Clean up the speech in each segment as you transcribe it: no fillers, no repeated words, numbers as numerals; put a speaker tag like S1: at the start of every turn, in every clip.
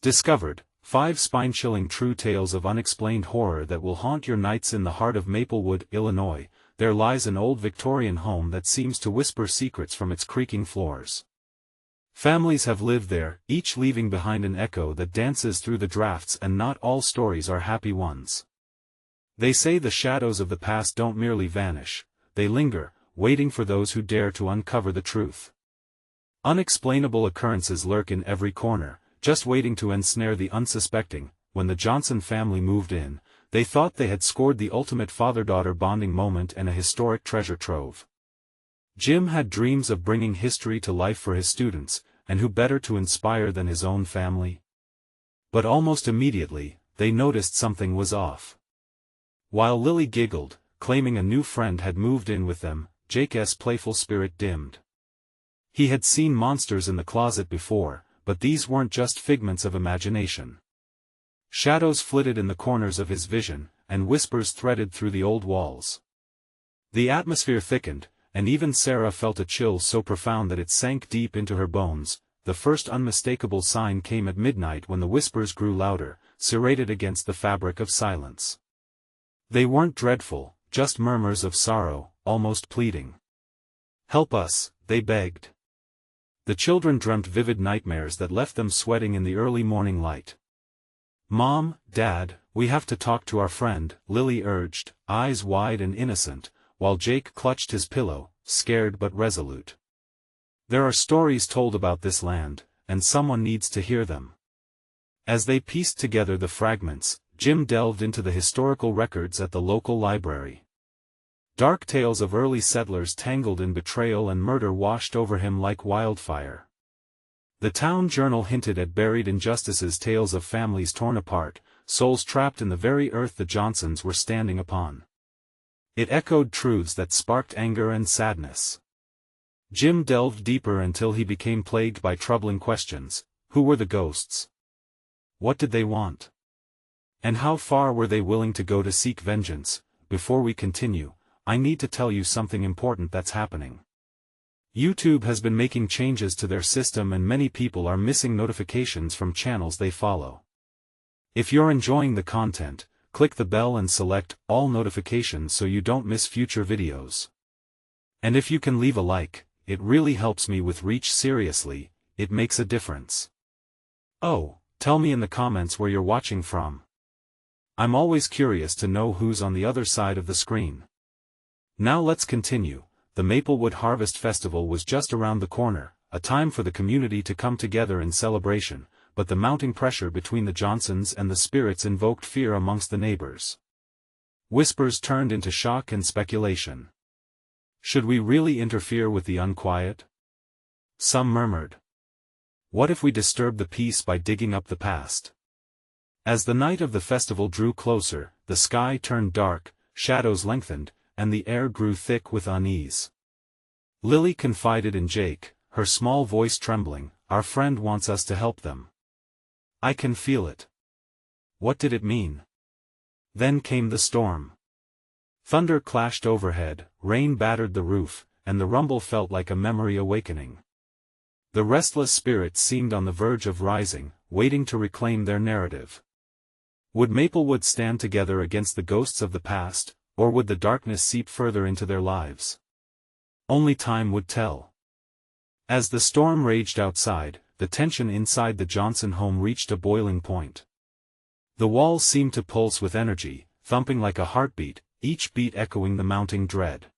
S1: Discovered, 5 spine-chilling true tales of unexplained horror that will haunt your nights. In the heart of Maplewood, Illinois, there lies an old Victorian home that seems to whisper secrets from its creaking floors. Families have lived there, each leaving behind an echo that dances through the drafts, and not all stories are happy ones. They say the shadows of the past don't merely vanish, they linger, waiting for those who dare to uncover the truth. Unexplainable occurrences lurk in every corner, just waiting to ensnare the unsuspecting. When the Johnson family moved in, they thought they had scored the ultimate father-daughter bonding moment and a historic treasure trove. Jim had dreams of bringing history to life for his students, and who better to inspire than his own family? But almost immediately, they noticed something was off. While Lily giggled, claiming a new friend had moved in with them, Jake's playful spirit dimmed. He had seen monsters in the closet before, but these weren't just figments of imagination. Shadows flitted in the corners of his vision, and whispers threaded through the old walls. The atmosphere thickened, and even Sarah felt a chill so profound that it sank deep into her bones. The first unmistakable sign came at midnight when the whispers grew louder, serrated against the fabric of silence. They weren't dreadful, just murmurs of sorrow, almost pleading. "Help us," they begged. The children dreamt vivid nightmares that left them sweating in the early morning light. "Mom, Dad, we have to talk to our friend," Lily urged, eyes wide and innocent, while Jake clutched his pillow, scared but resolute. "There are stories told about this land, and someone needs to hear them." As they pieced together the fragments, Jim delved into the historical records at the local library. Dark tales of early settlers tangled in betrayal and murder washed over him like wildfire. The town journal hinted at buried injustices, tales of families torn apart, souls trapped in the very earth the Johnsons were standing upon. It echoed truths that sparked anger and sadness. Jim delved deeper until he became plagued by troubling questions. Who were the ghosts? What did they want? And how far were they willing to go to seek vengeance? Before we continue, I need to tell you something important that's happening. YouTube has been making changes to their system, and many people are missing notifications from channels they follow. If you're enjoying the content, click the bell and select all notifications so you don't miss future videos. And if you can leave a like, it really helps me with reach. Seriously, it makes a difference. Oh, tell me in the comments where you're watching from. I'm always curious to know who's on the other side of the screen. Now let's continue. The Maplewood Harvest Festival was just around the corner, a time for the community to come together in celebration, but the mounting pressure between the Johnsons and the spirits invoked fear amongst the neighbors. Whispers turned into shock and speculation. Should we really interfere with the unquiet? Some murmured. What if we disturb the peace by digging up the past? As the night of the festival drew closer, the sky turned dark, shadows lengthened, and the air grew thick with unease. Lily confided in Jake, her small voice trembling, "Our friend wants us to help them. I can feel it." What did it mean? Then came the storm. Thunder clashed overhead, rain battered the roof, and the rumble felt like a memory awakening. The restless spirits seemed on the verge of rising, waiting to reclaim their narrative. Would Maplewood stand together against the ghosts of the past, or would the darkness seep further into their lives? Only time would tell. As the storm raged outside, the tension inside the Johnson home reached a boiling point. The walls seemed to pulse with energy, thumping like a heartbeat, each beat echoing the mounting dread.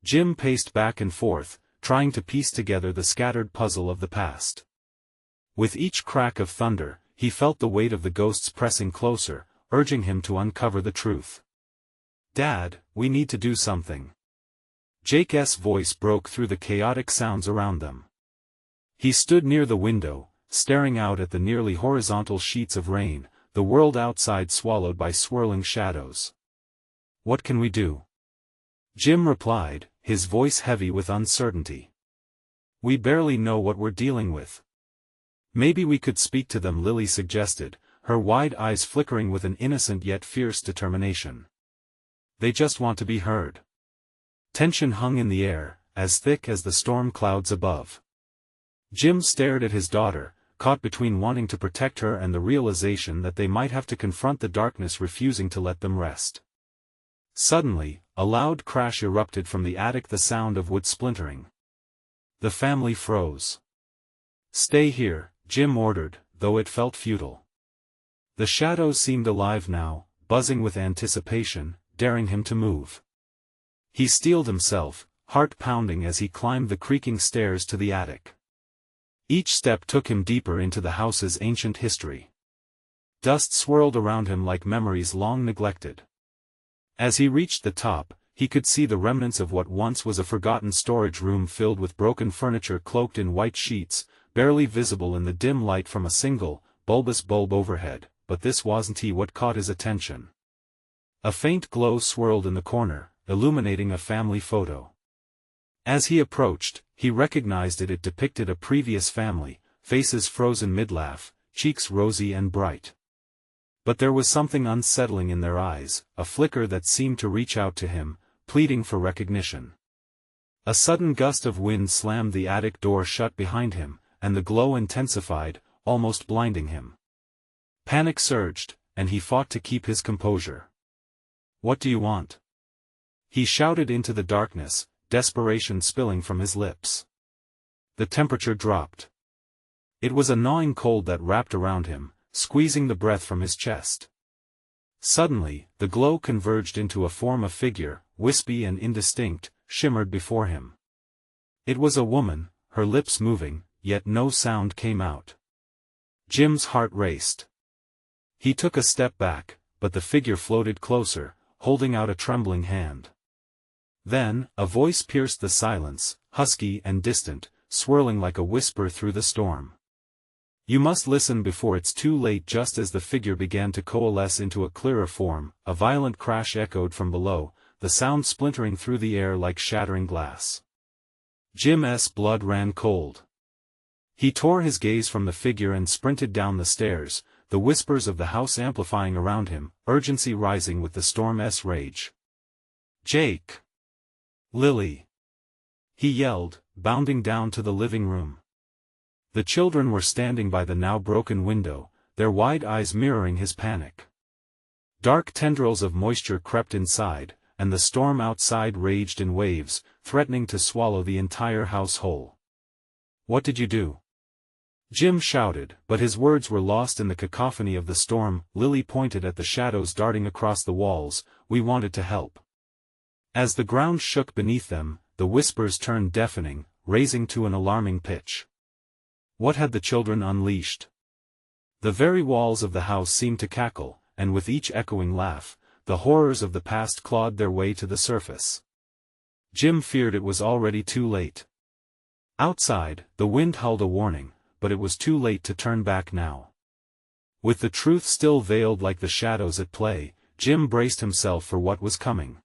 S1: Jim paced back and forth, trying to piece together the scattered puzzle of the past. With each crack of thunder, he felt the weight of the ghosts pressing closer, urging him to uncover the truth. "Dad, we need to do something." Jake's voice broke through the chaotic sounds around them. He stood near the window, staring out at the nearly horizontal sheets of rain, the world outside swallowed by swirling shadows. "What can we do?" Jim replied, his voice heavy with uncertainty. "We barely know what we're dealing with." "Maybe we could speak to them," Lily suggested, her wide eyes flickering with an innocent yet fierce determination. "They just want to be heard." Tension hung in the air, as thick as the storm clouds above. Jim stared at his daughter, caught between wanting to protect her and the realization that they might have to confront the darkness refusing to let them rest. Suddenly, a loud crash erupted from the attic, the sound of wood splintering. The family froze. "Stay here," Jim ordered, though it felt futile. The shadows seemed alive now, buzzing with anticipation, daring him to move. He steeled himself, heart pounding as he climbed the creaking stairs to the attic. Each step took him deeper into the house's ancient history. Dust swirled around him like memories long neglected. As he reached the top, he could see the remnants of what once was a forgotten storage room filled with broken furniture cloaked in white sheets, barely visible in the dim light from a single, bulbous bulb overhead, but this wasn't what caught his attention. A faint glow swirled in the corner, illuminating a family photo. As he approached, he recognized it depicted a previous family, faces frozen mid-laugh, cheeks rosy and bright. But there was something unsettling in their eyes, a flicker that seemed to reach out to him, pleading for recognition. A sudden gust of wind slammed the attic door shut behind him, and the glow intensified, almost blinding him. Panic surged, and he fought to keep his composure. "What do you want?" he shouted into the darkness, desperation spilling from his lips. The temperature dropped. It was a gnawing cold that wrapped around him, squeezing the breath from his chest. Suddenly, the glow converged into a form. A figure, wispy and indistinct, shimmered before him. It was a woman, her lips moving, yet no sound came out. Jim's heart raced. He took a step back, but the figure floated closer, holding out a trembling hand. Then, a voice pierced the silence, husky and distant, swirling like a whisper through the storm. "You must listen before it's too late." Just as the figure began to coalesce into a clearer form, a violent crash echoed from below, the sound splintering through the air like shattering glass. Jim's blood ran cold. He tore his gaze from the figure and sprinted down the stairs, the whispers of the house amplifying around him, urgency rising with the storm's rage. "Jake! Lily!" he yelled, bounding down to the living room. The children were standing by the now broken window, their wide eyes mirroring his panic. Dark tendrils of moisture crept inside, and the storm outside raged in waves, threatening to swallow the entire house whole. "What did you do?" Jim shouted, but his words were lost in the cacophony of the storm. Lily pointed at the shadows darting across the walls. "We wanted to help." As the ground shook beneath them, the whispers turned deafening, raising to an alarming pitch. What had the children unleashed? The very walls of the house seemed to cackle, and with each echoing laugh, the horrors of the past clawed their way to the surface. Jim feared it was already too late. Outside, the wind howled a warning, but it was too late to turn back now. With the truth still veiled like the shadows at play, Jim braced himself for what was coming.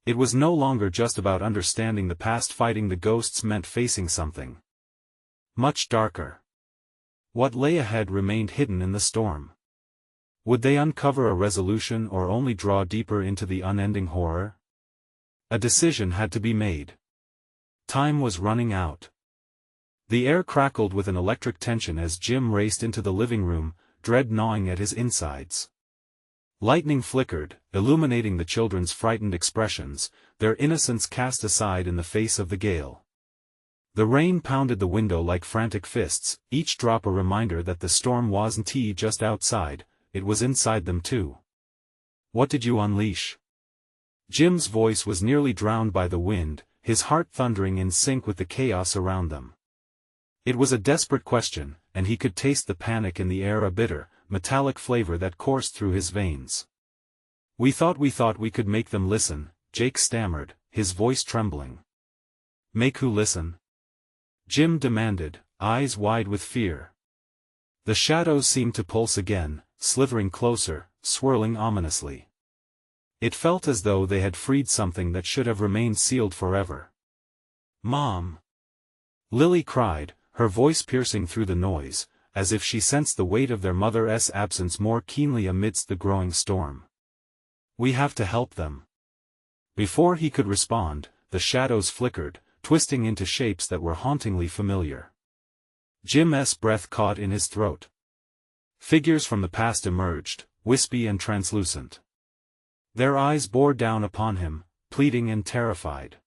S1: It was no longer just about understanding the past. Fighting the ghosts meant facing something much darker. What lay ahead remained hidden in the storm. Would they uncover a resolution or only draw deeper into the unending horror? A decision had to be made. Time was running out. The air crackled with an electric tension as Jim raced into the living room, dread gnawing at his insides. Lightning flickered, illuminating the children's frightened expressions, their innocence cast aside in the face of the gale. The rain pounded the window like frantic fists, each drop a reminder that the storm wasn't just outside, it was inside them too. "What did you unleash?" Jim's voice was nearly drowned by the wind, his heart thundering in sync with the chaos around them. It was a desperate question, and he could taste the panic in the air, a bitter, metallic flavor that coursed through his veins. We thought we could make them listen," Jake stammered, his voice trembling. "Make who listen?" Jim demanded, eyes wide with fear. The shadows seemed to pulse again, slithering closer, swirling ominously. It felt as though they had freed something that should have remained sealed forever. "Mom!" Lily cried, her voice piercing through the noise, as if she sensed the weight of their mother's absence more keenly amidst the growing storm. "We have to help them." Before he could respond, the shadows flickered, twisting into shapes that were hauntingly familiar. Jim's breath caught in his throat. Figures from the past emerged, wispy and translucent. Their eyes bore down upon him, pleading and terrified.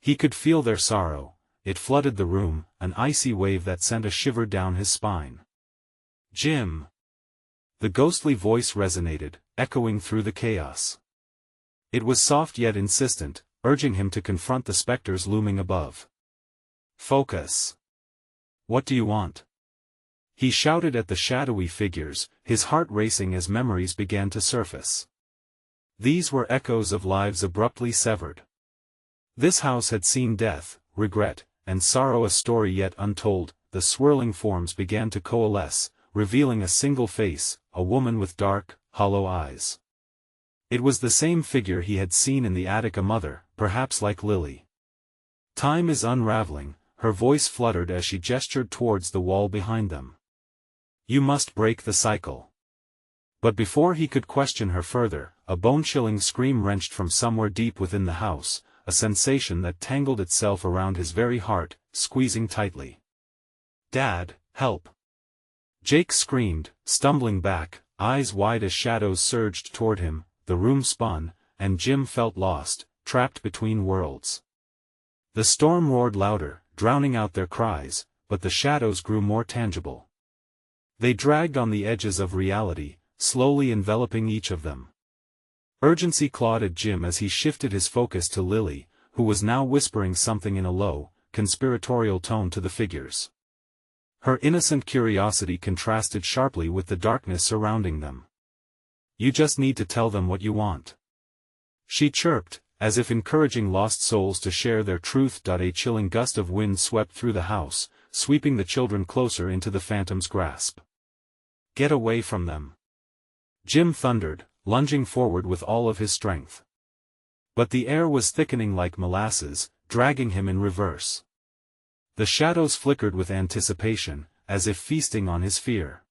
S1: He could feel their sorrow. It flooded the room, an icy wave that sent a shiver down his spine. "Jim!" The ghostly voice resonated, echoing through the chaos. It was soft yet insistent, urging him to confront the specters looming above. "Focus. What do you want?" He shouted at the shadowy figures, his heart racing as memories began to surface. These were echoes of lives abruptly severed. This house had seen death, regret, and sorrow, a story yet untold. The swirling forms began to coalesce, revealing a single face, a woman with dark, hollow eyes. It was the same figure he had seen in the attic, a mother, perhaps like Lily. "Time is unraveling," her voice fluttered as she gestured towards the wall behind them. "You must break the cycle." But before he could question her further, a bone-chilling scream wrenched from somewhere deep within the house, a sensation that tangled itself around his very heart, squeezing tightly. "Dad, help!" Jake screamed, stumbling back, eyes wide as shadows surged toward him. The room spun, and Jim felt lost, trapped between worlds. The storm roared louder, drowning out their cries, but the shadows grew more tangible. They dragged on the edges of reality, slowly enveloping each of them. Urgency clawed at Jim as he shifted his focus to Lily, who was now whispering something in a low, conspiratorial tone to the figures. Her innocent curiosity contrasted sharply with the darkness surrounding them. "You just need to tell them what you want," she chirped, as if encouraging lost souls to share their truth. A chilling gust of wind swept through the house, sweeping the children closer into the phantom's grasp. "Get away from them!" Jim thundered, lunging forward with all of his strength. But the air was thickening like molasses, dragging him in reverse. The shadows flickered with anticipation, as if feasting on his fear.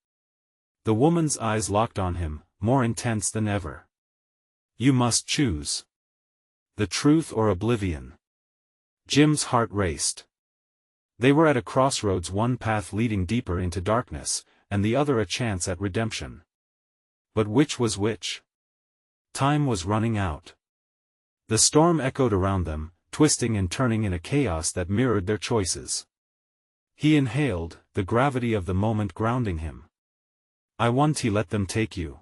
S1: The woman's eyes locked on him, more intense than ever. "You must choose. The truth or oblivion." Jim's heart raced. They were at a crossroads, one path leading deeper into darkness, and the other a chance at redemption. But which was which? Time was running out. The storm echoed around them, twisting and turning in a chaos that mirrored their choices. He inhaled, the gravity of the moment grounding him. "I want to let them take you."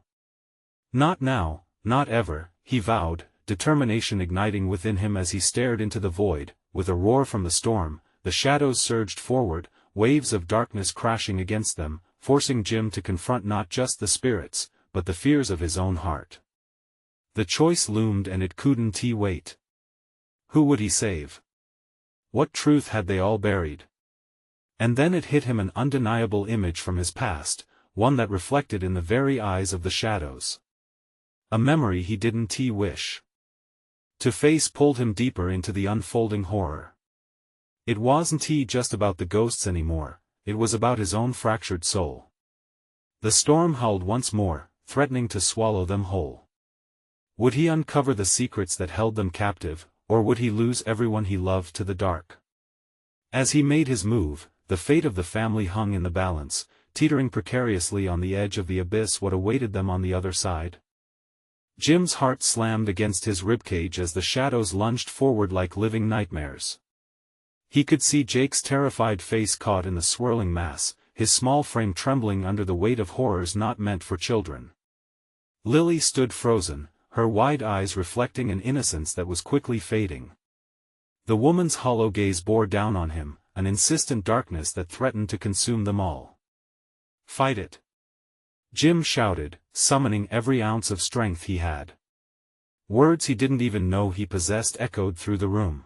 S1: "Not now, not ever," he vowed, determination igniting within him as he stared into the void. With a roar from the storm, the shadows surged forward, waves of darkness crashing against them, forcing Jim to confront not just the spirits, but the fears of his own heart. The choice loomed, and it couldn't wait. Who would he save? What truth had they all buried? And then it hit him, an undeniable image from his past, one that reflected in the very eyes of the shadows. A memory he didn't wish to face, pulled him deeper into the unfolding horror. It wasn't just about the ghosts anymore, it was about his own fractured soul. The storm howled once more, threatening to swallow them whole. Would he uncover the secrets that held them captive, or would he lose everyone he loved to the dark? As he made his move, the fate of the family hung in the balance, teetering precariously on the edge of the abyss. What awaited them on the other side? Jim's heart slammed against his ribcage as the shadows lunged forward like living nightmares. He could see Jake's terrified face caught in the swirling mass, his small frame trembling under the weight of horrors not meant for children. Lily stood frozen, her wide eyes reflecting an innocence that was quickly fading. The woman's hollow gaze bore down on him, an insistent darkness that threatened to consume them all. "Fight it!" Jim shouted, summoning every ounce of strength he had. Words he didn't even know he possessed echoed through the room.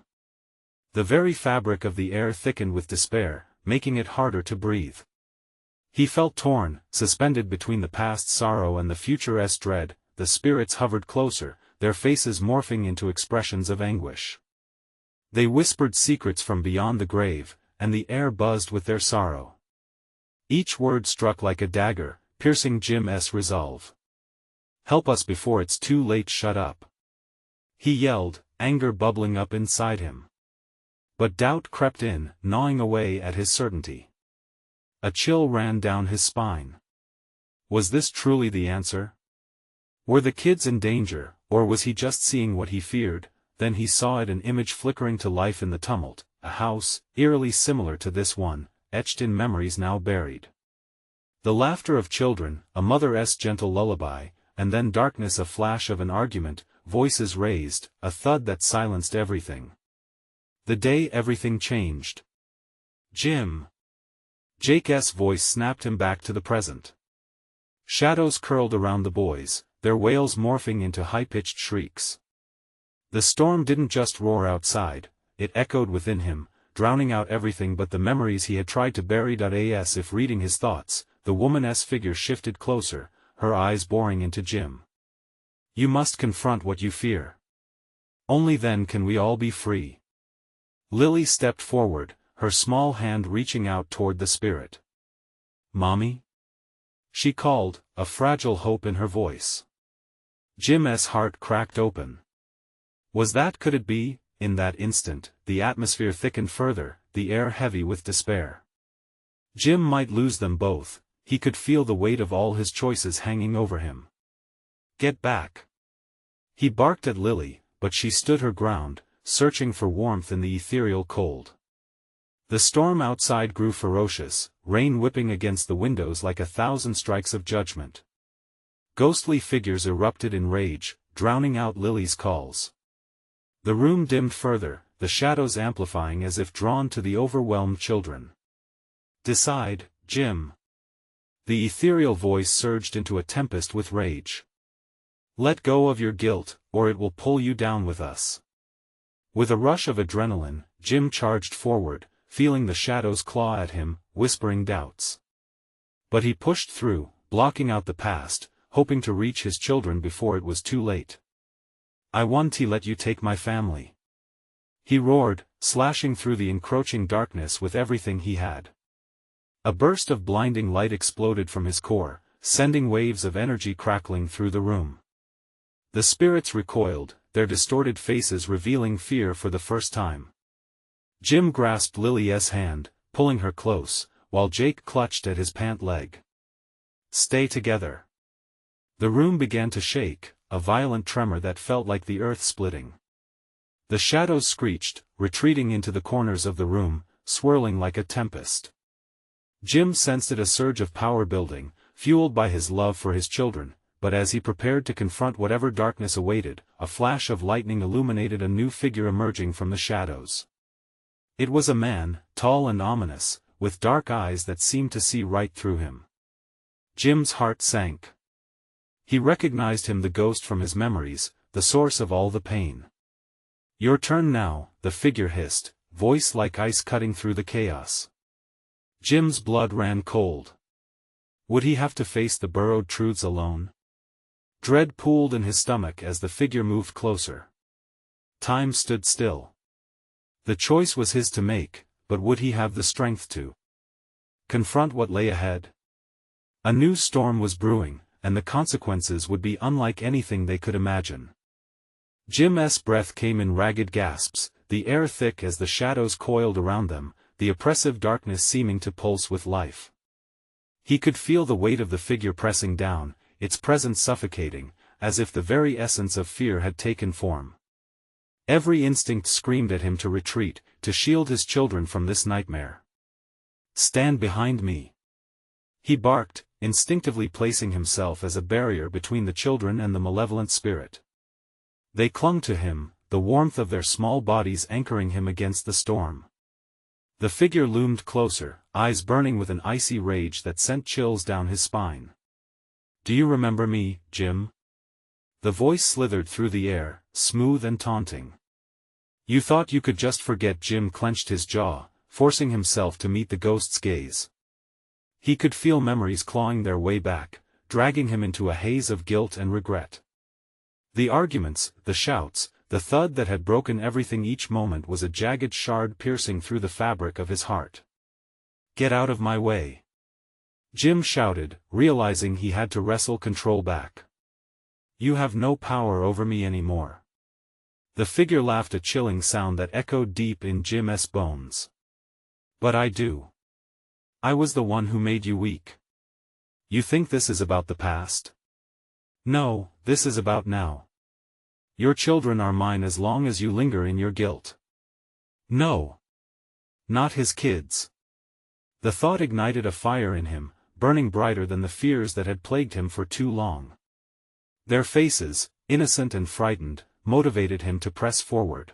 S1: The very fabric of the air thickened with despair, making it harder to breathe. He felt torn, suspended between the past sorrow and the future's dread. The spirits hovered closer, their faces morphing into expressions of anguish. They whispered secrets from beyond the grave, and the air buzzed with their sorrow. Each word struck like a dagger, piercing Jim's resolve. "Help us before it's too late, shut up!" he yelled, anger bubbling up inside him. But doubt crept in, gnawing away at his certainty. A chill ran down his spine. Was this truly the answer? Were the kids in danger, or was he just seeing what he feared? Then he saw it, an image flickering to life in the tumult, a house, eerily similar to this one, etched in memories now buried. The laughter of children, a mother's gentle lullaby, and then darkness, a flash of an argument, voices raised, a thud that silenced everything. The day everything changed. Jim. Jake's voice snapped him back to the present. Shadows curled around the boys, their wails morphing into high-pitched shrieks. The storm didn't just roar outside, it echoed within him, drowning out everything but the memories he had tried to bury. As if reading his thoughts, the woman's figure shifted closer, her eyes boring into Jim. You must confront what you fear. Only then can we all be free. Lily stepped forward, her small hand reaching out toward the spirit. Mommy? She called, a fragile hope in her voice. Jim's heart cracked open. Could it be? In that instant, the atmosphere thickened further, the air heavy with despair. Jim might lose them both, he could feel the weight of all his choices hanging over him. Get back! He barked at Lily, but she stood her ground, searching for warmth in the ethereal cold. The storm outside grew ferocious, rain whipping against the windows like 1,000 strikes of judgment. Ghostly figures erupted in rage, drowning out Lily's calls. The room dimmed further, the shadows amplifying as if drawn to the overwhelmed children. Decide, Jim. The ethereal voice surged into a tempest with rage. Let go of your guilt, or it will pull you down with us. With a rush of adrenaline, Jim charged forward, feeling the shadows claw at him, whispering doubts. But he pushed through, blocking out the past, hoping to reach his children before it was too late. I won't let you take my family. He roared, slashing through the encroaching darkness with everything he had. A burst of blinding light exploded from his core, sending waves of energy crackling through the room. The spirits recoiled, their distorted faces revealing fear for the first time. Jim grasped Lily's hand, pulling her close, while Jake clutched at his pant leg. Stay together. The room began to shake, a violent tremor that felt like the earth splitting. The shadows screeched, retreating into the corners of the room, swirling like a tempest. Jim sensed a surge of power building, fueled by his love for his children, but as he prepared to confront whatever darkness awaited, a flash of lightning illuminated a new figure emerging from the shadows. It was a man, tall and ominous, with dark eyes that seemed to see right through him. Jim's heart sank. He recognized him, the ghost from his memories, the source of all the pain. Your turn now, the figure hissed, voice like ice cutting through the chaos. Jim's blood ran cold. Would he have to face the burrowed truths alone? Dread pooled in his stomach as the figure moved closer. Time stood still. The choice was his to make, but would he have the strength to confront what lay ahead? A new storm was brewing, and the consequences would be unlike anything they could imagine. Jim's breath came in ragged gasps, the air thick as the shadows coiled around them, the oppressive darkness seeming to pulse with life. He could feel the weight of the figure pressing down, its presence suffocating, as if the very essence of fear had taken form. Every instinct screamed at him to retreat, to shield his children from this nightmare. Stand behind me. He barked, instinctively placing himself as a barrier between the children and the malevolent spirit. They clung to him, the warmth of their small bodies anchoring him against the storm. The figure loomed closer, eyes burning with an icy rage that sent chills down his spine. Do you remember me, Jim? The voice slithered through the air, smooth and taunting. You thought you could just forget? Jim clenched his jaw, forcing himself to meet the ghost's gaze. He could feel memories clawing their way back, dragging him into a haze of guilt and regret. The arguments, the shouts, the thud that had broken everything, each moment was a jagged shard piercing through the fabric of his heart. Get out of my way! Jim shouted, realizing he had to wrestle control back. You have no power over me anymore. The figure laughed, a chilling sound that echoed deep in Jim's bones. But I do. I was the one who made you weak. You think this is about the past? No, this is about now. Your children are mine as long as you linger in your guilt. No. Not his kids. The thought ignited a fire in him, burning brighter than the fears that had plagued him for too long. Their faces, innocent and frightened, motivated him to press forward.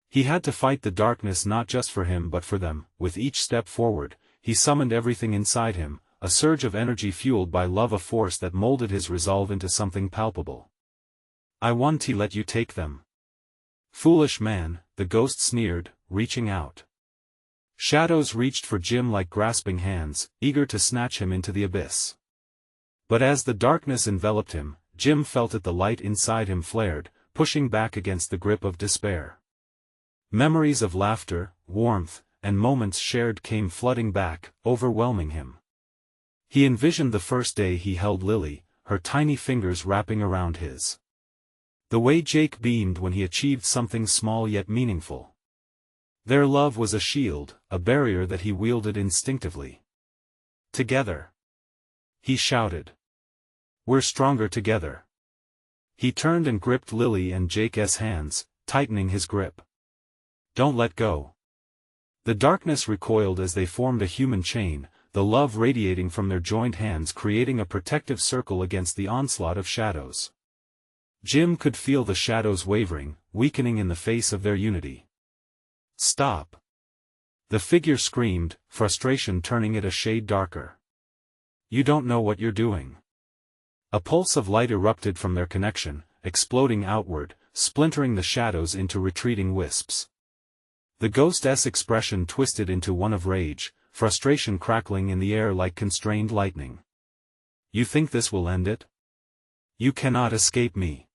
S1: He had to fight the darkness not just for him but for them. With each step forward, he summoned everything inside him, a surge of energy fueled by love, a force that molded his resolve into something palpable. I won't let you take them. Foolish man, the ghost sneered, reaching out. Shadows reached for Jim like grasping hands, eager to snatch him into the abyss. But as the darkness enveloped him, Jim felt it. The light inside him flared, pushing back against the grip of despair. Memories of laughter, warmth, and moments shared came flooding back, overwhelming him. He envisioned the first day he held Lily, her tiny fingers wrapping around his. The way Jake beamed when he achieved something small yet meaningful. Their love was a shield, a barrier that he wielded instinctively. Together. He shouted. We're stronger together. He turned and gripped Lily and Jake's hands, tightening his grip. Don't let go. The darkness recoiled as they formed a human chain, the love radiating from their joined hands, creating a protective circle against the onslaught of shadows. Jim could feel the shadows wavering, weakening in the face of their unity. Stop. The figure screamed, frustration turning it a shade darker. You don't know what you're doing. A pulse of light erupted from their connection, exploding outward, splintering the shadows into retreating wisps. The ghost's expression twisted into one of rage, frustration crackling in the air like constrained lightning. You think this will end it? You cannot escape me.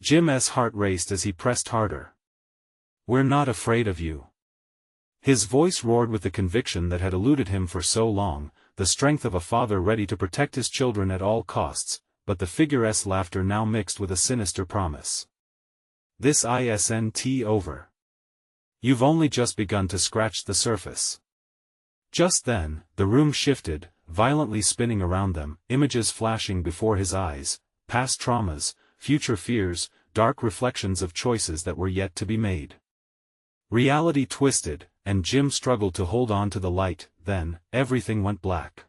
S1: Jim's heart raced as he pressed harder. We're not afraid of you. His voice roared with the conviction that had eluded him for so long, the strength of a father ready to protect his children at all costs, but the figure's laughter now mixed with a sinister promise. This isn't over. You've only just begun to scratch the surface. Just then, the room shifted, violently spinning around them, images flashing before his eyes, past traumas, future fears, dark reflections of choices that were yet to be made. Reality twisted, and Jim struggled to hold on to the light. Then, everything went black.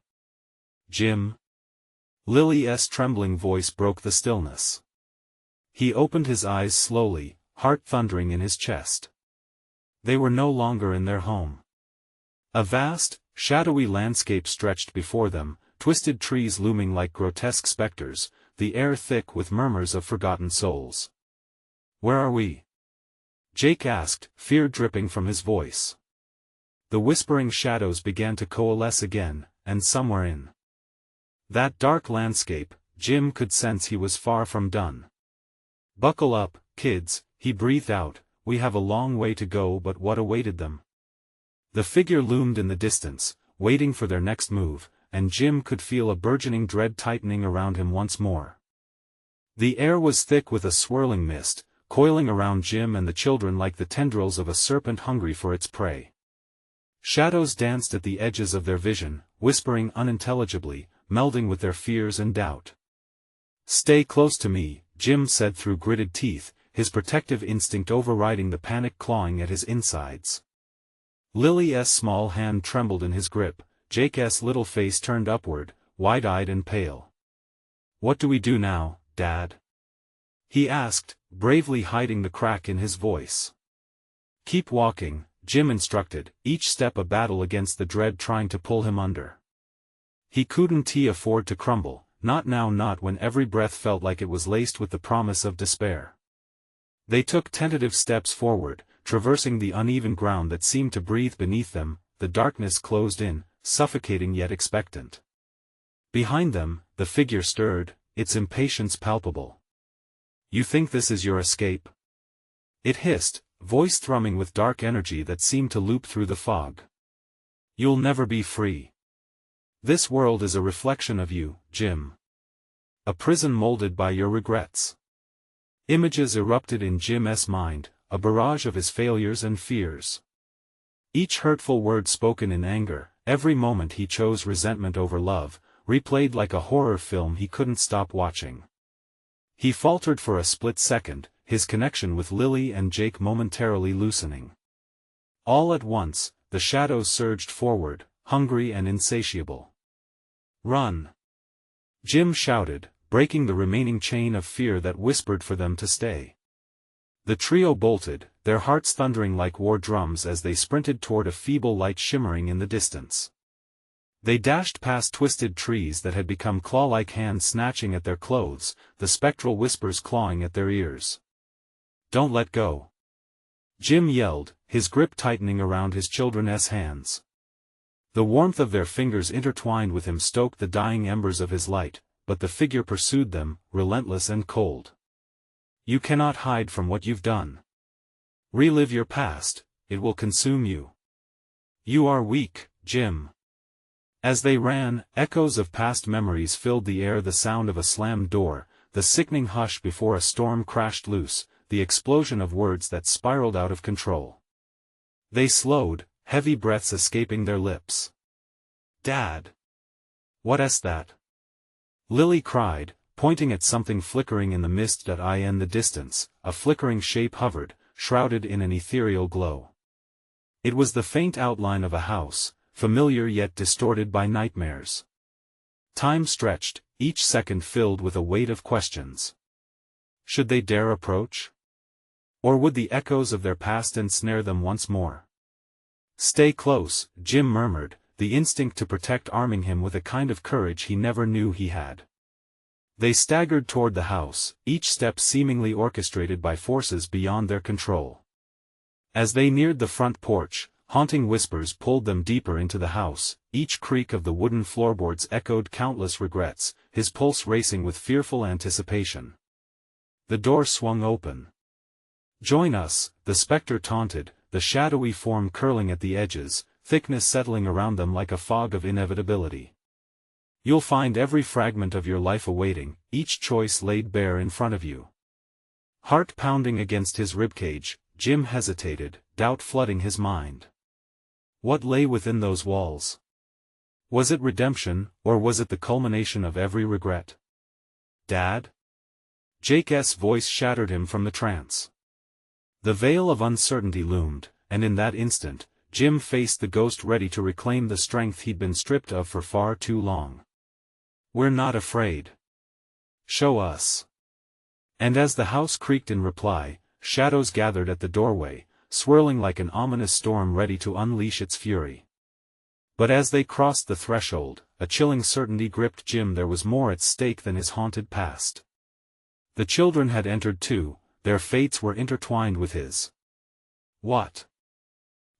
S1: Jim? Lily's trembling voice broke the stillness. He opened his eyes slowly, heart thundering in his chest. They were no longer in their home. A vast, shadowy landscape stretched before them, twisted trees looming like grotesque specters, the air thick with murmurs of forgotten souls. Where are we? Jake asked, fear dripping from his voice. The whispering shadows began to coalesce again, and somewhere in that dark landscape, Jim could sense he was far from done. Buckle up, kids, he breathed out, we have a long way to go. But what awaited them? The figure loomed in the distance, waiting for their next move, and Jim could feel a burgeoning dread tightening around him once more. The air was thick with a swirling mist, coiling around Jim and the children like the tendrils of a serpent hungry for its prey. Shadows danced at the edges of their vision, whispering unintelligibly, melding with their fears and doubt. Stay close to me, Jim said through gritted teeth, his protective instinct overriding the panic clawing at his insides. Lily's small hand trembled in his grip, Jake's little face turned upward, wide-eyed and pale. What do we do now, Dad? He asked, bravely hiding the crack in his voice. Keep walking, Jim instructed, each step a battle against the dread trying to pull him under. He couldn't afford to crumble, not now, not when every breath felt like it was laced with the promise of despair. They took tentative steps forward, traversing the uneven ground that seemed to breathe beneath them. The darkness closed in, suffocating yet expectant. Behind them, the figure stirred, its impatience palpable. You think this is your escape? It hissed, voice thrumming with dark energy that seemed to loop through the fog. You'll never be free. This world is a reflection of you, Jim. A prison molded by your regrets. Images erupted in Jim's mind, a barrage of his failures and fears. Each hurtful word spoken in anger, every moment he chose resentment over love, replayed like a horror film he couldn't stop watching. He faltered for a split second, his connection with Lily and Jake momentarily loosening. All at once, the shadows surged forward, hungry and insatiable. "Run!" Jim shouted, breaking the remaining chain of fear that whispered for them to stay. The trio bolted, their hearts thundering like war drums as they sprinted toward a feeble light shimmering in the distance. They dashed past twisted trees that had become claw-like hands snatching at their clothes, the spectral whispers clawing at their ears. "Don't let go!" Jim yelled, his grip tightening around his children's hands. The warmth of their fingers intertwined with him stoked the dying embers of his light, but the figure pursued them, relentless and cold. "You cannot hide from what you've done. Relive your past, it will consume you. You are weak, Jim." As they ran, echoes of past memories filled the air, the sound of a slammed door, the sickening hush before a storm crashed loose, the explosion of words that spiraled out of control. They slowed, heavy breaths escaping their lips. "Dad! What's that?" Lily cried, pointing at something flickering in the mist in the distance. A flickering shape hovered, shrouded in an ethereal glow. It was the faint outline of a house, familiar yet distorted by nightmares. Time stretched, each second filled with a weight of questions. Should they dare approach? Or would the echoes of their past ensnare them once more? "Stay close," Jim murmured, the instinct to protect arming him with a kind of courage he never knew he had. They staggered toward the house, each step seemingly orchestrated by forces beyond their control. As they neared the front porch, haunting whispers pulled them deeper into the house, each creak of the wooden floorboards echoed countless regrets, his pulse racing with fearful anticipation. The door swung open. "Join us," the specter taunted, the shadowy form curling at the edges, thickness settling around them like a fog of inevitability. "You'll find every fragment of your life awaiting, each choice laid bare in front of you." Heart pounding against his ribcage, Jim hesitated, doubt flooding his mind. What lay within those walls? Was it redemption, or was it the culmination of every regret? "Dad?" Jake's voice shattered him from the trance. The veil of uncertainty loomed, and in that instant, Jim faced the ghost ready to reclaim the strength he'd been stripped of for far too long. "We're not afraid. Show us." And as the house creaked in reply, shadows gathered at the doorway, swirling like an ominous storm ready to unleash its fury. But as they crossed the threshold, a chilling certainty gripped Jim. There was more at stake than his haunted past. The children had entered too, their fates were intertwined with his. What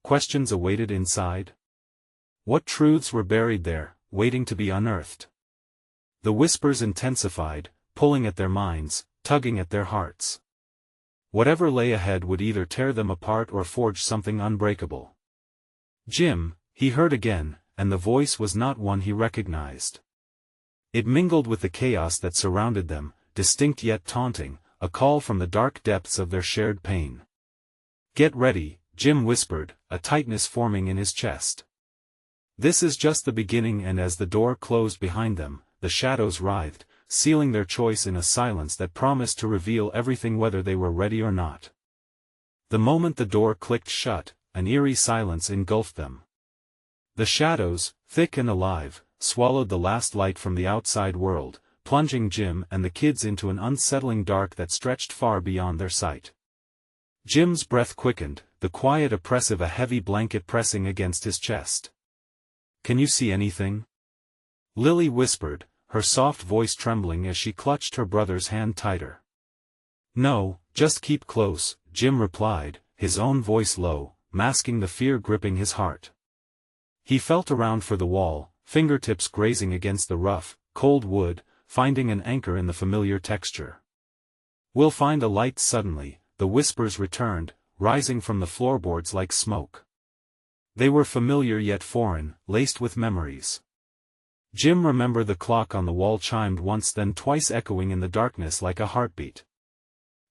S1: questions awaited inside? What truths were buried there, waiting to be unearthed? The whispers intensified, pulling at their minds, tugging at their hearts. Whatever lay ahead would either tear them apart or forge something unbreakable. "Jim," he heard again, and the voice was not one he recognized. It mingled with the chaos that surrounded them, distinct yet taunting, a call from the dark depths of their shared pain. "Get ready," Jim whispered, a tightness forming in his chest. This is just the beginning. And as the door closed behind them, the shadows writhed, sealing their choice in a silence that promised to reveal everything whether they were ready or not. The moment the door clicked shut, an eerie silence engulfed them. The shadows, thick and alive, swallowed the last light from the outside world, plunging Jim and the kids into an unsettling dark that stretched far beyond their sight. Jim's breath quickened, the quiet oppressive, a heavy blanket pressing against his chest. "Can you see anything?" Lily whispered, her soft voice trembling as she clutched her brother's hand tighter. "No, just keep close," Jim replied, his own voice low, masking the fear gripping his heart. He felt around for the wall, fingertips grazing against the rough, cold wood, finding an anchor in the familiar texture. "We'll find a light." Suddenly, the whispers returned, rising from the floorboards like smoke. They were familiar yet foreign, laced with memories. Jim remembered the clock on the wall chimed once, then twice, echoing in the darkness like a heartbeat.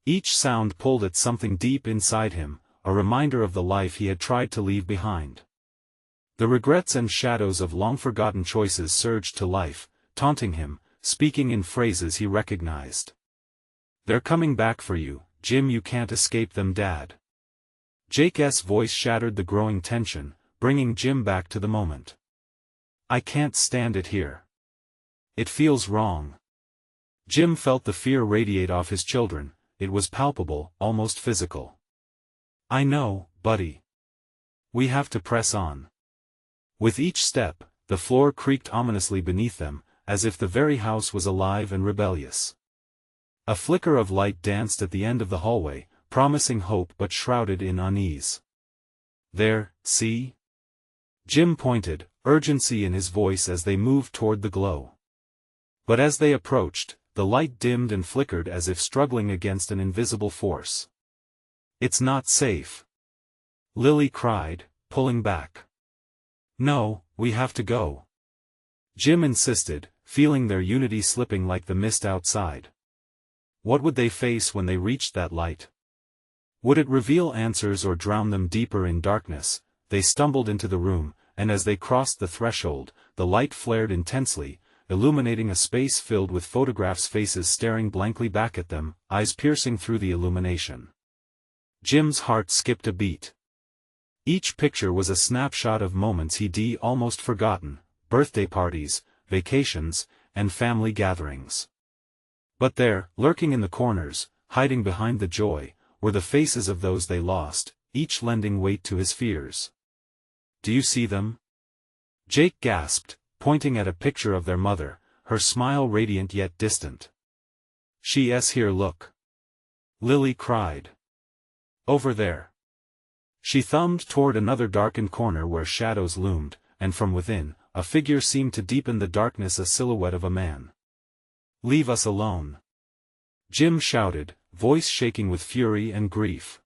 S1: Each sound pulled at something deep inside him, a reminder of the life he had tried to leave behind. The regrets and shadows of long-forgotten choices surged to life, taunting him, speaking in phrases he recognized. "They're coming back for you, Jim. You can't escape them, Dad." Jake's voice shattered the growing tension, bringing Jim back to the moment. "I can't stand it here. It feels wrong." Jim felt the fear radiate off his children. It was palpable, almost physical. "I know, buddy. We have to press on." With each step, the floor creaked ominously beneath them, as if the very house was alive and rebellious. A flicker of light danced at the end of the hallway, promising hope but shrouded in unease. "There, see?" Jim pointed, urgency in his voice as they moved toward the glow. But as they approached, the light dimmed and flickered as if struggling against an invisible force. "It's not safe," Lily cried, pulling back. "No, we have to go," Jim insisted, feeling their unity slipping like the mist outside. What would they face when they reached that light? Would it reveal answers or drown them deeper in darkness? They stumbled into the room, and as they crossed the threshold, the light flared intensely, illuminating a space filled with photographs, faces staring blankly back at them, eyes piercing through the illumination. Jim's heart skipped a beat. Each picture was a snapshot of moments he'd almost forgotten: birthday parties, vacations, and family gatherings. But there, lurking in the corners, hiding behind the joy, were the faces of those they lost, each lending weight to his fears. "Do you see them?" Jake gasped, pointing at a picture of their mother, her smile radiant yet distant. "She's here, look," Lily cried. "Over there." She thumbed toward another darkened corner where shadows loomed, and from within, a figure seemed to deepen the darkness, a silhouette of a man. "Leave us alone," Jim shouted, voice shaking with fury and grief.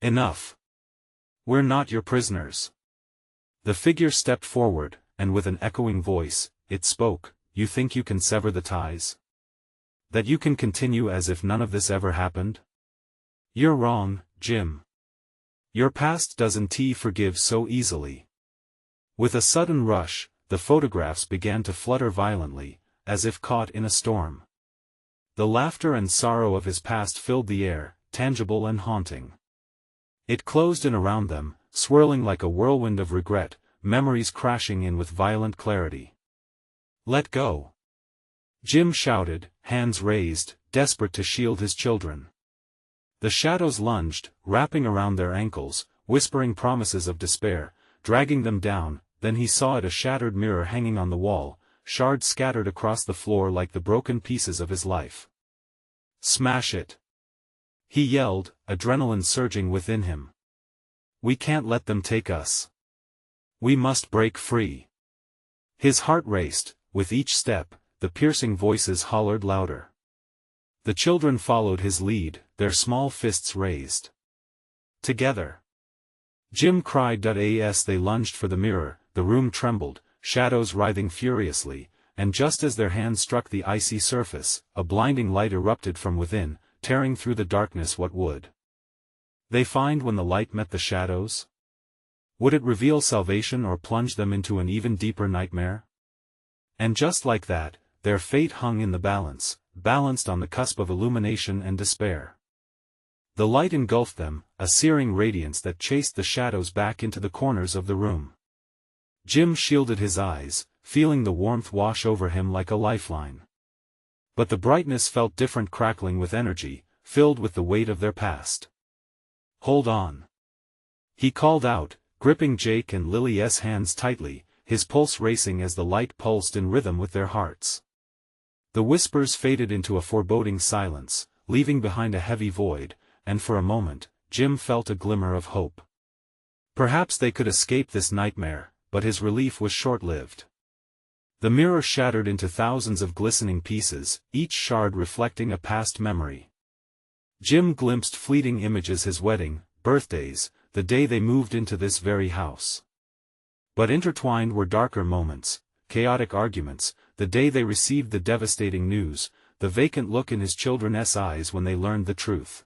S1: "Enough. We're not your prisoners." The figure stepped forward, and with an echoing voice, it spoke. "You think you can sever the ties? That you can continue as if none of this ever happened? You're wrong, Jim. Your past doesn't forgive so easily." With a sudden rush, the photographs began to flutter violently, as if caught in a storm. The laughter and sorrow of his past filled the air, tangible and haunting. It closed in around them, swirling like a whirlwind of regret, memories crashing in with violent clarity. "Let go!" Jim shouted, hands raised, desperate to shield his children. The shadows lunged, wrapping around their ankles, whispering promises of despair, dragging them down. Then he saw it, a shattered mirror hanging on the wall, shards scattered across the floor like the broken pieces of his life. "Smash it!" he yelled, adrenaline surging within him. "We can't let them take us. We must break free." His heart raced. With each step, the piercing voices hollered louder. The children followed his lead, their small fists raised. "Together!" Jim cried. As they lunged for the mirror, the room trembled, shadows writhing furiously, and just as their hands struck the icy surface, a blinding light erupted from within, tearing through the darkness. What would they find when the light met the shadows? Would it reveal salvation or plunge them into an even deeper nightmare? And just like that, their fate hung in the balance, balanced on the cusp of illumination and despair. The light engulfed them, a searing radiance that chased the shadows back into the corners of the room. Jim shielded his eyes, feeling the warmth wash over him like a lifeline. But the brightness felt different, crackling with energy, filled with the weight of their past. "Hold on," he called out, gripping Jake and Lily's hands tightly, his pulse racing as the light pulsed in rhythm with their hearts. The whispers faded into a foreboding silence, leaving behind a heavy void, and for a moment, Jim felt a glimmer of hope. Perhaps they could escape this nightmare, but his relief was short-lived. The mirror shattered into thousands of glistening pieces, each shard reflecting a past memory. Jim glimpsed fleeting images: his wedding, birthdays, the day they moved into this very house. But intertwined were darker moments, chaotic arguments, the day they received the devastating news, the vacant look in his children's eyes when they learned the truth.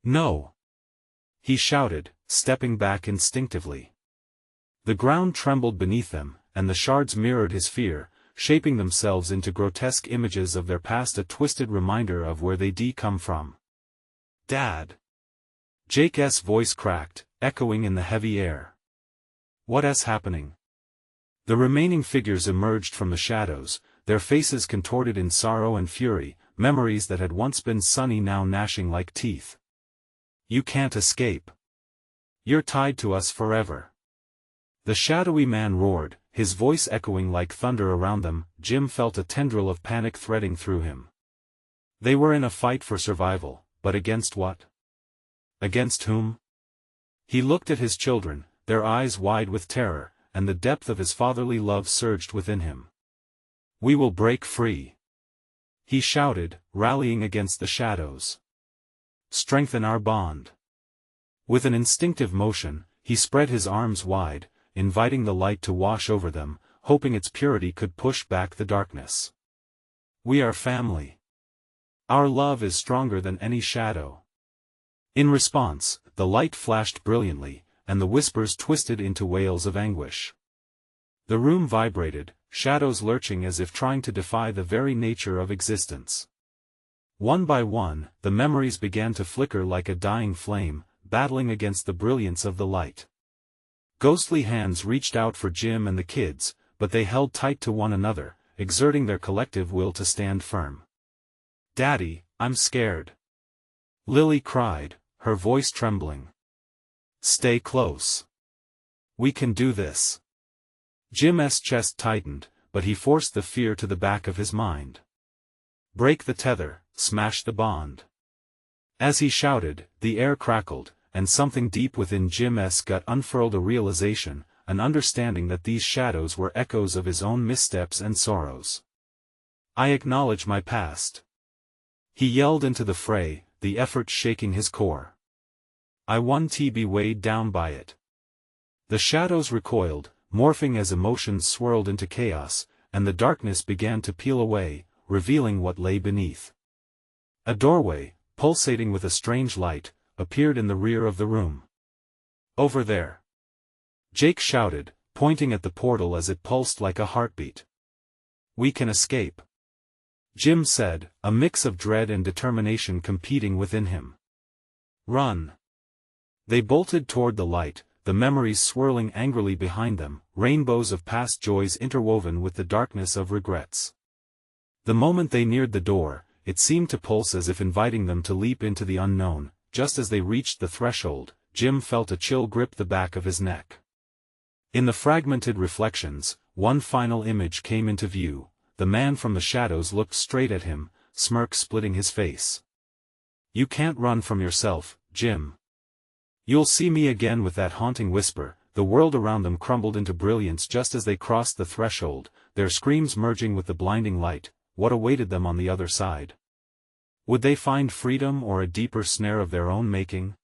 S1: "No!" he shouted, stepping back instinctively. The ground trembled beneath them, and the shards mirrored his fear, shaping themselves into grotesque images of their past, a twisted reminder of where they'd come from. "Dad!" Jake's voice cracked, echoing in the heavy air. "What's happening?" The remaining figures emerged from the shadows, their faces contorted in sorrow and fury, memories that had once been sunny now gnashing like teeth. "You can't escape. You're tied to us forever." The shadowy man roared, his voice echoing like thunder around them. Jim felt a tendril of panic threading through him. They were in a fight for survival, but against what? Against whom? He looked at his children, their eyes wide with terror, and the depth of his fatherly love surged within him. "We will break free," he shouted, rallying against the shadows. "Strengthen our bond." With an instinctive motion, he spread his arms wide, inviting the light to wash over them, hoping its purity could push back the darkness. "We are family. Our love is stronger than any shadow." In response, the light flashed brilliantly, and the whispers twisted into wails of anguish. The room vibrated, shadows lurching as if trying to defy the very nature of existence. One by one, the memories began to flicker like a dying flame, battling against the brilliance of the light. Ghostly hands reached out for Jim and the kids, but they held tight to one another, exerting their collective will to stand firm. "Daddy, I'm scared," Lily cried, her voice trembling. "Stay close. We can do this." Jim's chest tightened, but he forced the fear to the back of his mind. "Break the tether, smash the bond." As he shouted, the air crackled, and something deep within Jim's gut unfurled, a realization, an understanding that these shadows were echoes of his own missteps and sorrows. "I acknowledge my past," he yelled into the fray, the effort shaking his core. "I want to be weighed down by it." The shadows recoiled, morphing as emotions swirled into chaos, and the darkness began to peel away, revealing what lay beneath. A doorway, pulsating with a strange light, appeared in the rear of the room. "Over there!" Jake shouted, pointing at the portal as it pulsed like a heartbeat. "We can escape," Jim said, a mix of dread and determination competing within him. "Run!" They bolted toward the light, the memories swirling angrily behind them, rainbows of past joys interwoven with the darkness of regrets. The moment they neared the door, it seemed to pulse as if inviting them to leap into the unknown. Just as they reached the threshold, Jim felt a chill grip the back of his neck. In the fragmented reflections, one final image came into view. The man from the shadows looked straight at him, smirk splitting his face. "You can't run from yourself, Jim. You'll see me again." With that haunting whisper, the world around them crumbled into brilliance just as they crossed the threshold, their screams merging with the blinding light. What awaited them on the other side? Would they find freedom or a deeper snare of their own making?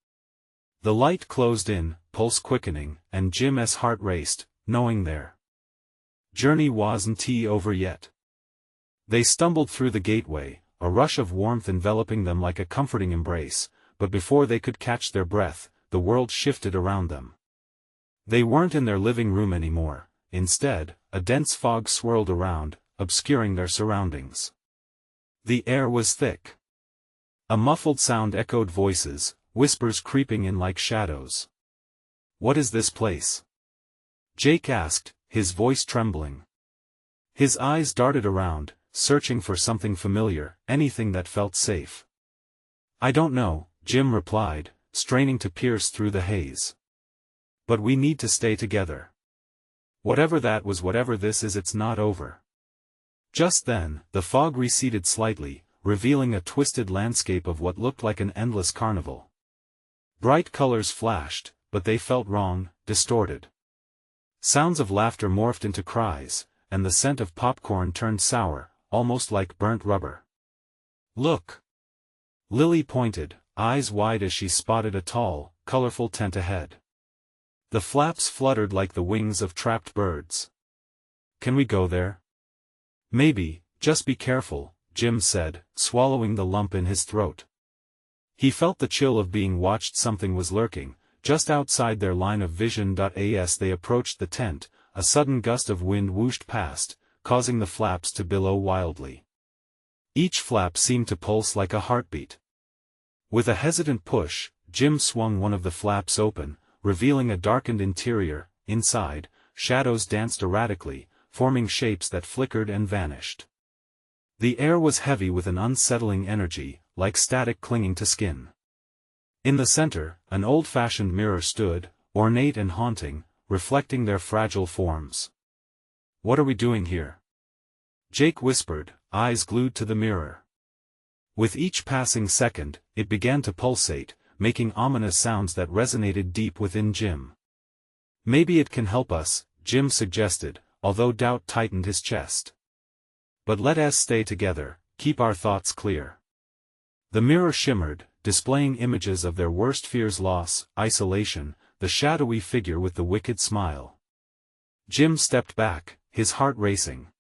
S1: The light closed in, pulse quickening, and Jim's heart raced, knowing their journey wasn't over yet. They stumbled through the gateway, a rush of warmth enveloping them like a comforting embrace, but before they could catch their breath, the world shifted around them. They weren't in their living room anymore. Instead, a dense fog swirled around, obscuring their surroundings. The air was thick. A muffled sound echoed voices, whispers creeping in like shadows. "What is this place?" Jake asked, his voice trembling. His eyes darted around, searching for something familiar, anything that felt safe. "I don't know," Jim replied, straining to pierce through the haze. "But we need to stay together. Whatever that was, whatever this is, it's not over." Just then, the fog receded slightly, revealing a twisted landscape of what looked like an endless carnival. Bright colors flashed, but they felt wrong, distorted. Sounds of laughter morphed into cries, and the scent of popcorn turned sour, almost like burnt rubber. "Look!" Lily pointed, eyes wide as she spotted a tall, colorful tent ahead. The flaps fluttered like the wings of trapped birds. "Can we go there?" "Maybe, just be careful," Jim said, swallowing the lump in his throat. He felt the chill of being watched. Something was lurking, just outside their line of vision. As they approached the tent, a sudden gust of wind whooshed past, causing the flaps to billow wildly. Each flap seemed to pulse like a heartbeat. With a hesitant push, Jim swung one of the flaps open, revealing a darkened interior. Inside, shadows danced erratically, forming shapes that flickered and vanished. The air was heavy with an unsettling energy, like static clinging to skin. In the center, an old-fashioned mirror stood, ornate and haunting, reflecting their fragile forms. "What are we doing here?" Jake whispered, eyes glued to the mirror. With each passing second, it began to pulsate, making ominous sounds that resonated deep within Jim. "Maybe it can help us," Jim suggested, although doubt tightened his chest. "But let us stay together, keep our thoughts clear." The mirror shimmered, displaying images of their worst fears: loss, isolation, the shadowy figure with the wicked smile. Jim stepped back, his heart racing.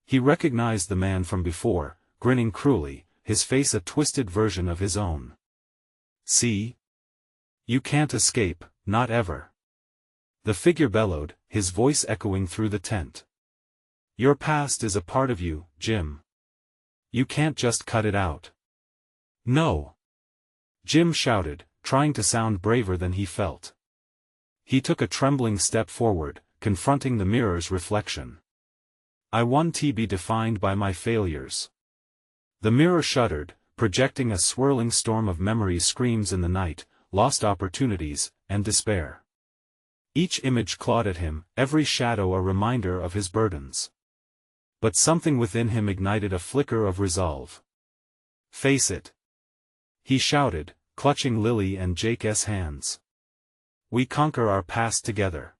S1: He recognized the man from before, grinning cruelly, his face a twisted version of his own. "See? You can't escape, not ever." The figure bellowed, his voice echoing through the tent. "Your past is a part of you, Jim. You can't just cut it out." "No!" Jim shouted, trying to sound braver than he felt. He took a trembling step forward, confronting the mirror's reflection. "I want to be defined by my failures." The mirror shuddered, projecting a swirling storm of memories: screams in the night, lost opportunities, and despair. Each image clawed at him, every shadow a reminder of his burdens. But something within him ignited a flicker of resolve. "Face it!" he shouted, clutching Lily and Jake's hands. "We conquer our past together.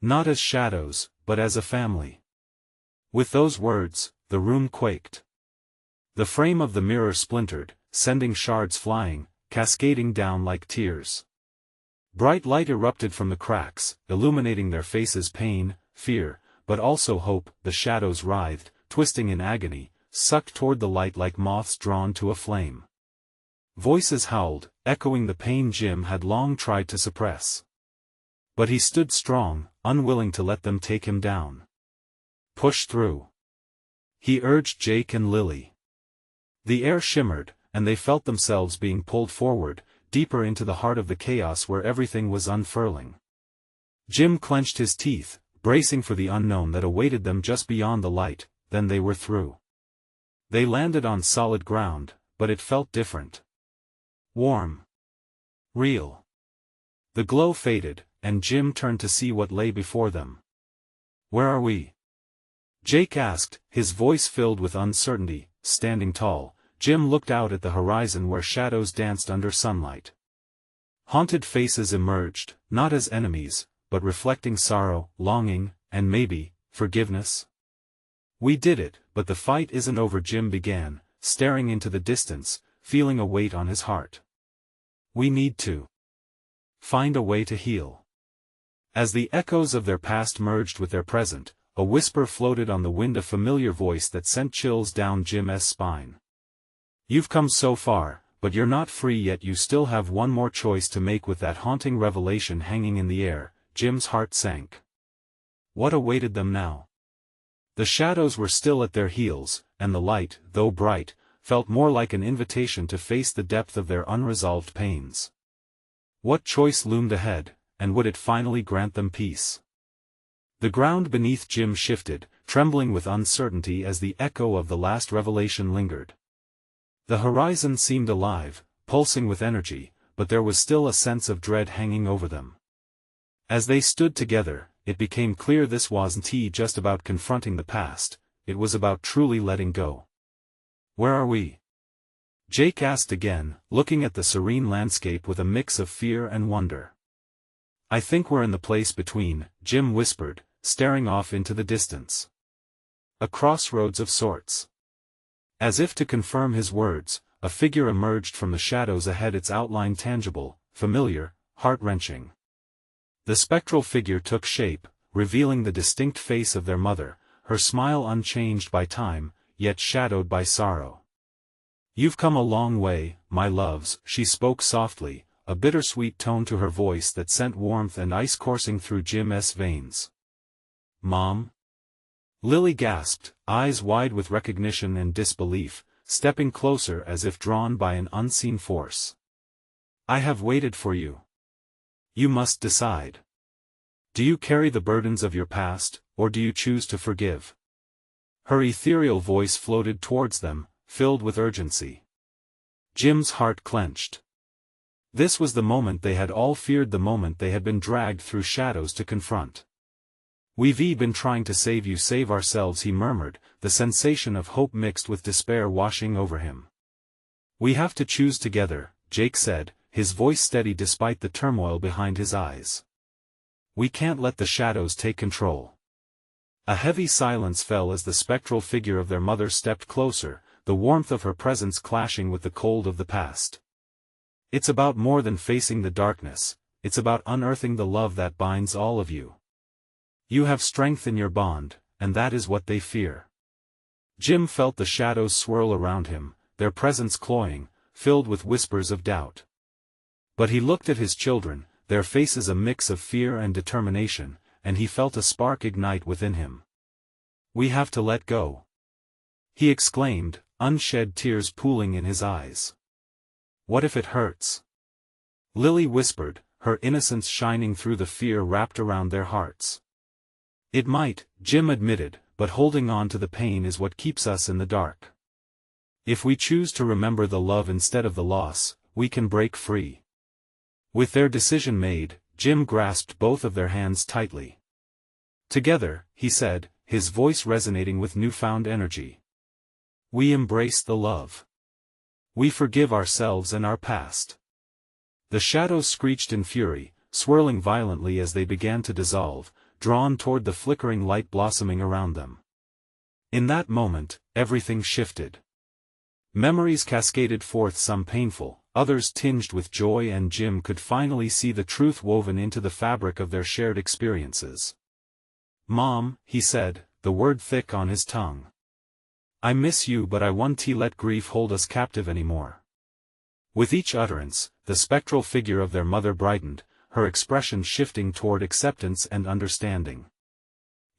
S1: Not as shadows, but as a family." With those words, the room quaked. The frame of the mirror splintered, sending shards flying, cascading down like tears. Bright light erupted from the cracks, illuminating their faces: pain, fear, but also hope. The shadows writhed, twisting in agony, sucked toward the light like moths drawn to a flame. Voices howled, echoing the pain Jim had long tried to suppress. But he stood strong, unwilling to let them take him down. "Push through," he urged Jake and Lily. The air shimmered, and they felt themselves being pulled forward, deeper into the heart of the chaos where everything was unfurling. Jim clenched his teeth, bracing for the unknown that awaited them just beyond the light. Then they were through. They landed on solid ground, but it felt different. Warm. Real. The glow faded, and Jim turned to see what lay before them. "Where are we?" Jake asked, his voice filled with uncertainty. Standing tall, Jim looked out at the horizon where shadows danced under sunlight. Haunted faces emerged, not as enemies, but reflecting sorrow, longing, and maybe, forgiveness. "We did it, but the fight isn't over," Jim began, staring into the distance, feeling a weight on his heart. "We need to find a way to heal." As the echoes of their past merged with their present, a whisper floated on the wind, a familiar voice that sent chills down Jim's spine. "You've come so far, but you're not free yet. You still have one more choice to make." With that haunting revelation hanging in the air, Jim's heart sank. What awaited them now? The shadows were still at their heels, and the light, though bright, felt more like an invitation to face the depth of their unresolved pains. What choice loomed ahead, and would it finally grant them peace? The ground beneath Jim shifted, trembling with uncertainty as the echo of the last revelation lingered. The horizon seemed alive, pulsing with energy, but there was still a sense of dread hanging over them. As they stood together, it became clear this wasn't just about confronting the past, it was about truly letting go. "Where are we?" Jake asked again, looking at the serene landscape with a mix of fear and wonder. "I think we're in the place between," Jim whispered, staring off into the distance. "A crossroads of sorts." As if to confirm his words, a figure emerged from the shadows ahead, its outline tangible, familiar, heart-wrenching. The spectral figure took shape, revealing the distinct face of their mother, her smile unchanged by time, yet shadowed by sorrow. "You've come a long way, my loves," she spoke softly, a bittersweet tone to her voice that sent warmth and ice coursing through Jim's veins. "Mom?" Lily gasped, eyes wide with recognition and disbelief, stepping closer as if drawn by an unseen force. "I have waited for you. You must decide. Do you carry the burdens of your past, or do you choose to forgive?" Her ethereal voice floated towards them, filled with urgency. Jim's heart clenched. This was the moment they had all feared, the moment they had been dragged through shadows to confront. "We've been trying to save you, save ourselves," he murmured, the sensation of hope mixed with despair washing over him. "We have to choose together," Jake said, his voice steady despite the turmoil behind his eyes. "We can't let the shadows take control." A heavy silence fell as the spectral figure of their mother stepped closer, the warmth of her presence clashing with the cold of the past. "It's about more than facing the darkness, it's about unearthing the love that binds all of you. You have strength in your bond, and that is what they fear." Jim felt the shadows swirl around him, their presence cloying, filled with whispers of doubt. But he looked at his children, their faces a mix of fear and determination, and he felt a spark ignite within him. "We have to let go," he exclaimed, unshed tears pooling in his eyes. "What if it hurts?" Lily whispered, her innocence shining through the fear wrapped around their hearts. "It might," Jim admitted, "but holding on to the pain is what keeps us in the dark. If we choose to remember the love instead of the loss, we can break free." With their decision made, Jim grasped both of their hands tightly. "Together," he said, his voice resonating with newfound energy. "We embrace the love. We forgive ourselves and our past." The shadows screeched in fury, swirling violently as they began to dissolve, drawn toward the flickering light blossoming around them. In that moment, everything shifted. Memories cascaded forth, some painful, others tinged with joy, and Jim could finally see the truth woven into the fabric of their shared experiences. "Mom," he said, the word thick on his tongue. "I miss you, but I won't let grief hold us captive anymore." With each utterance, the spectral figure of their mother brightened, her expression shifting toward acceptance and understanding.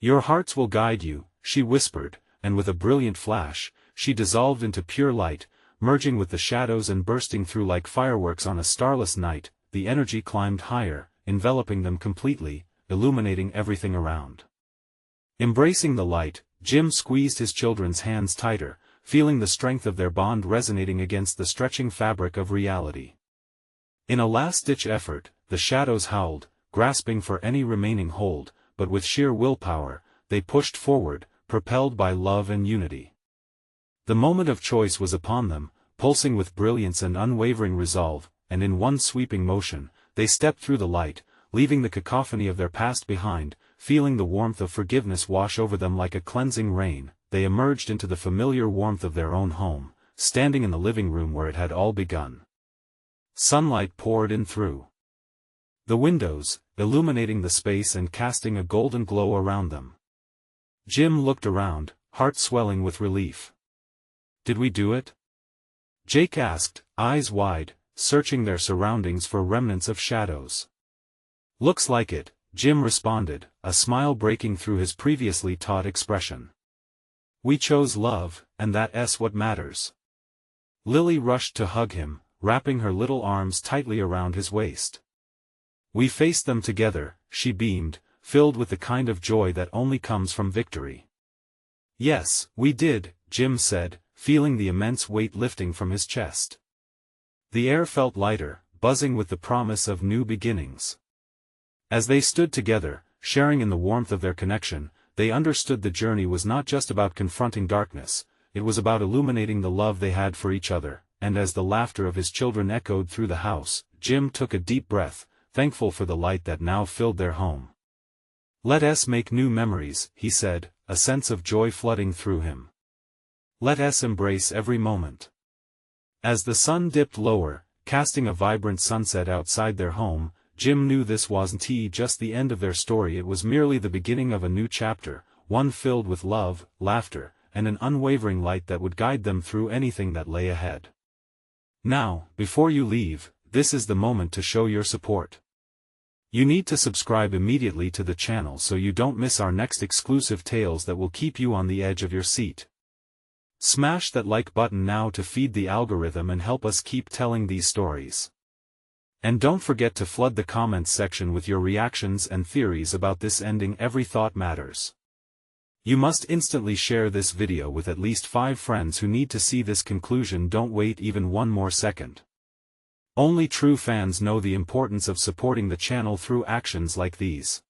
S1: "Your hearts will guide you," she whispered, and with a brilliant flash, she dissolved into pure light, merging with the shadows and bursting through like fireworks on a starless night. The energy climbed higher, enveloping them completely, illuminating everything around. Embracing the light, Jim squeezed his children's hands tighter, feeling the strength of their bond resonating against the stretching fabric of reality. In a last-ditch effort, the shadows howled, grasping for any remaining hold, but with sheer willpower, they pushed forward, propelled by love and unity. The moment of choice was upon them, pulsing with brilliance and unwavering resolve, and in one sweeping motion, they stepped through the light, leaving the cacophony of their past behind. Feeling the warmth of forgiveness wash over them like a cleansing rain, they emerged into the familiar warmth of their own home, standing in the living room where it had all begun. Sunlight poured in through the windows, illuminating the space and casting a golden glow around them. Jim looked around, heart swelling with relief. "Did we do it?" Jake asked, eyes wide, searching their surroundings for remnants of shadows. "Looks like it," Jim responded, a smile breaking through his previously taut expression. "We chose love, and that's what matters." Lily rushed to hug him, wrapping her little arms tightly around his waist. "We faced them together," she beamed, filled with the kind of joy that only comes from victory. "Yes, we did," Jim said, feeling the immense weight lifting from his chest. The air felt lighter, buzzing with the promise of new beginnings. As they stood together, sharing in the warmth of their connection, they understood the journey was not just about confronting darkness, it was about illuminating the love they had for each other, and as the laughter of his children echoed through the house, Jim took a deep breath, thankful for the light that now filled their home. "Let us make new memories," he said, a sense of joy flooding through him. "Let us embrace every moment." As the sun dipped lower, casting a vibrant sunset outside their home, Jim knew this wasn't just the end of their story, it was merely the beginning of a new chapter, one filled with love, laughter, and an unwavering light that would guide them through anything that lay ahead. "Now, before you leave, this is the moment to show your support. You need to subscribe immediately to the channel so you don't miss our next exclusive tales that will keep you on the edge of your seat. Smash that like button now to feed the algorithm and help us keep telling these stories. And don't forget to flood the comments section with your reactions and theories about this ending. Every thought matters. You must instantly share this video with at least 5 friends who need to see this conclusion. Don't wait even one more second. Only true fans know the importance of supporting the channel through actions like these.